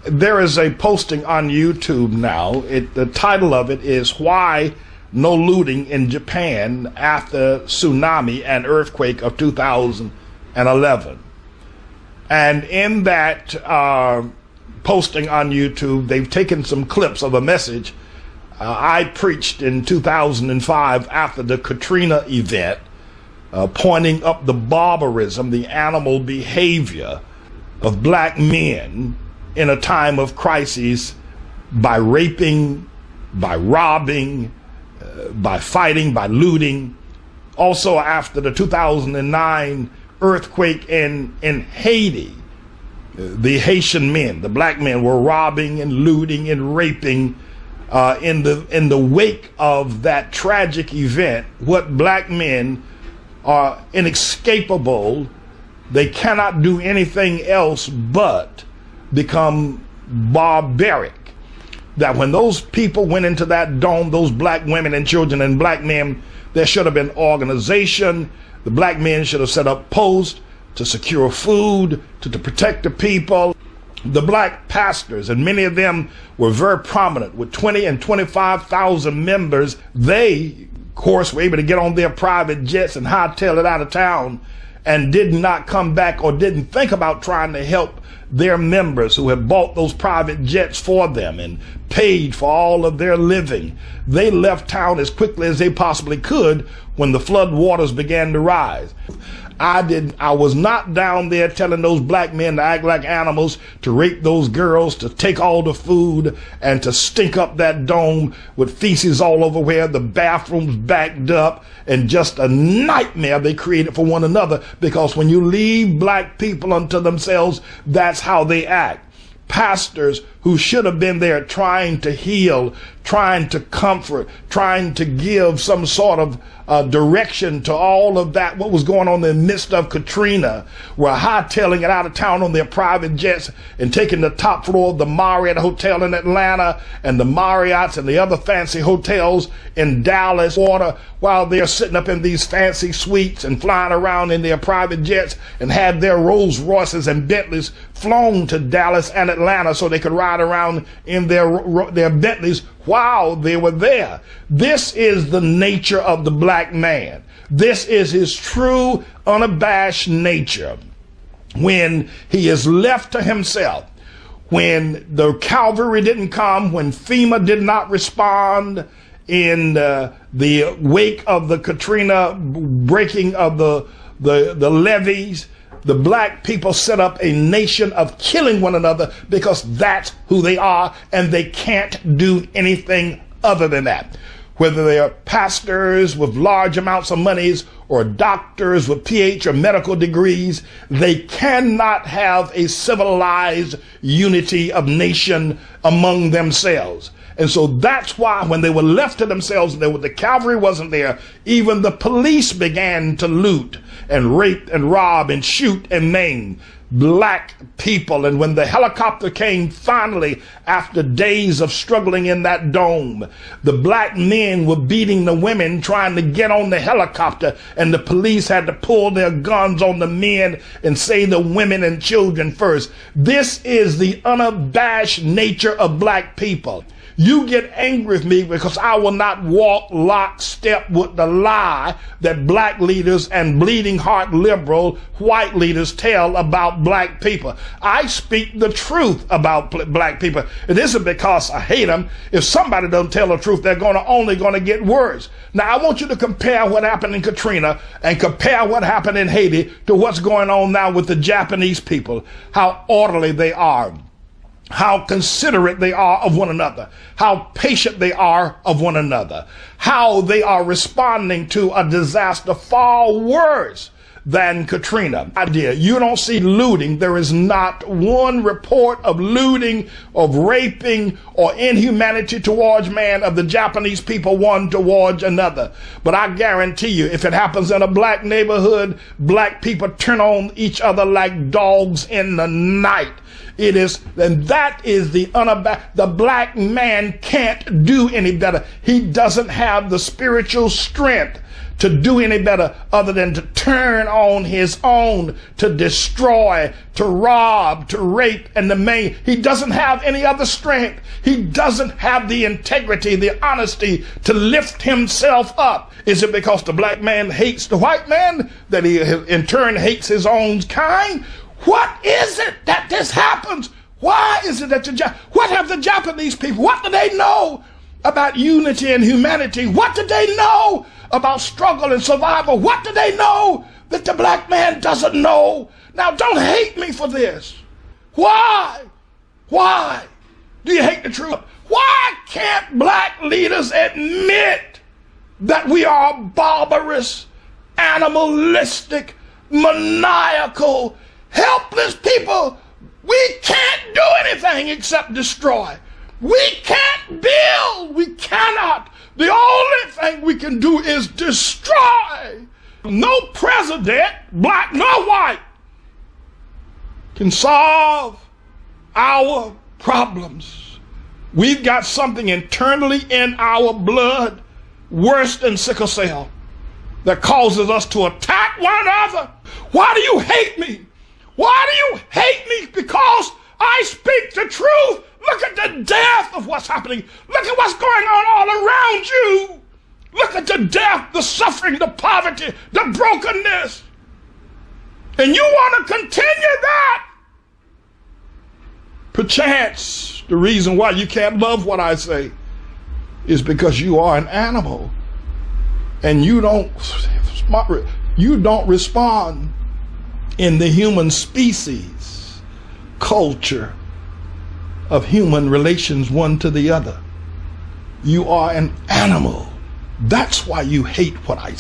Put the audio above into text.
There is a posting on YouTube now. The title of it is "Why No Looting in Japan After Tsunami and Earthquake of 2011." And in that posting on YouTube, they've taken some clips of a message I preached in 2005 after the Katrina event, pointing up the barbarism, the animal behavior of black men in a time of crisis by raping, by robbing, by fighting, by looting. Also after the 2009 earthquake in Haiti, the Haitian men, the black men, were robbing and looting and raping. In the wake of that tragic event, what black men are inescapable. They cannot do anything else but become barbaric. That when those people went into that dome, those black women and children and black men, there should have been organization. The black men should have set up posts to secure food, to protect the people. The black pastors, and many of them were very prominent with 20 and 25,000 members. They, of course, were able to get on their private jets and hightail it out of town and did not come back or didn't think about trying to help their members who had bought those private jets for them and paid for all of their living. They left town as quickly as they possibly could when the flood waters began to rise. I was not down there telling those black men to act like animals, to rape those girls, to take all the food, and to stink up that dome with feces all over where the bathrooms backed up, and just a nightmare they created for one another, because when you leave black people unto themselves, that's how they act. Pastors who should have been there trying to heal, trying to comfort, trying to give some sort of direction to all of that, what was going on in the midst of Katrina, were hightailing it out of town on their private jets and taking the top floor of the Marriott Hotel in Atlanta and the Marriotts and the other fancy hotels in Dallas, Florida, while they're sitting up in these fancy suites and flying around in their private jets and had their Rolls Royces and Bentleys flown to Dallas and Atlanta so they could ride around in their Bentleys while they were there. This is the nature of the black man. This is his true, unabashed nature. When he is left to himself, when the cavalry didn't come, when FEMA did not respond in the wake of the Katrina breaking of the levees, the black people set up a nation of killing one another because that's who they are, and they can't do anything other than that. Whether they are pastors with large amounts of monies or doctors with PhD or medical degrees, they cannot have a civilized unity of nation among themselves. And so that's why when they were left to themselves, and the cavalry wasn't there, even the police began to loot and rape and rob and shoot and maim black people. And when the helicopter came finally, after days of struggling in that dome, the black men were beating the women trying to get on the helicopter, and the police had to pull their guns on the men and say the women and children first. This is the unabashed nature of black people. You get angry with me because I will not walk lockstep with the lie that black leaders and bleeding heart liberal white leaders tell about black people. I speak the truth about black people. It isn't because I hate them. If somebody doesn't tell the truth, they're only going to get worse. Now, I want you to compare what happened in Katrina and compare what happened in Haiti to what's going on now with the Japanese people, how orderly they are, how considerate they are of one another, how patient they are of one another, how they are responding to a disaster far worse than Katrina. Idea, you don't see looting. There is not one report of looting, of raping, or inhumanity towards man of the Japanese people one towards another. But I guarantee you, if it happens in a black neighborhood, black people turn on each other like dogs in the night. It is, and that is the black man can't do any better. He doesn't have the spiritual strength to do any better other than to turn on his own, to destroy, to rob, to rape, and to maim. He doesn't have any other strength. He doesn't have the integrity, the honesty to lift himself up. Is it because the black man hates the white man that he in turn hates his own kind? What is it that this happens? Why is it that what have the Japanese people, what do they know about unity and humanity? What do they know about struggle and survival? What do they know that the black man doesn't know? Now, don't hate me for this. Why? Why do you hate the truth? Why can't black leaders admit that we are barbarous, animalistic, maniacal, helpless people? We can't do anything except destroy. We can't build. We cannot. The only thing we can do is destroy. No president, black nor white, can solve our problems. We've got something internally in our blood worse than sickle cell that causes us to attack one another. Why do you hate me? Why do you hate me? Because I speak the truth. Look at the death of what's happening. Look at what's going on all around you. Look at the death, the suffering, the poverty, the brokenness. And you want to continue that? Perchance the reason why you can't love what I say is because you are an animal and you don't respond in the human species culture of human relations one to the other. You are an animal. That's why you hate what I say.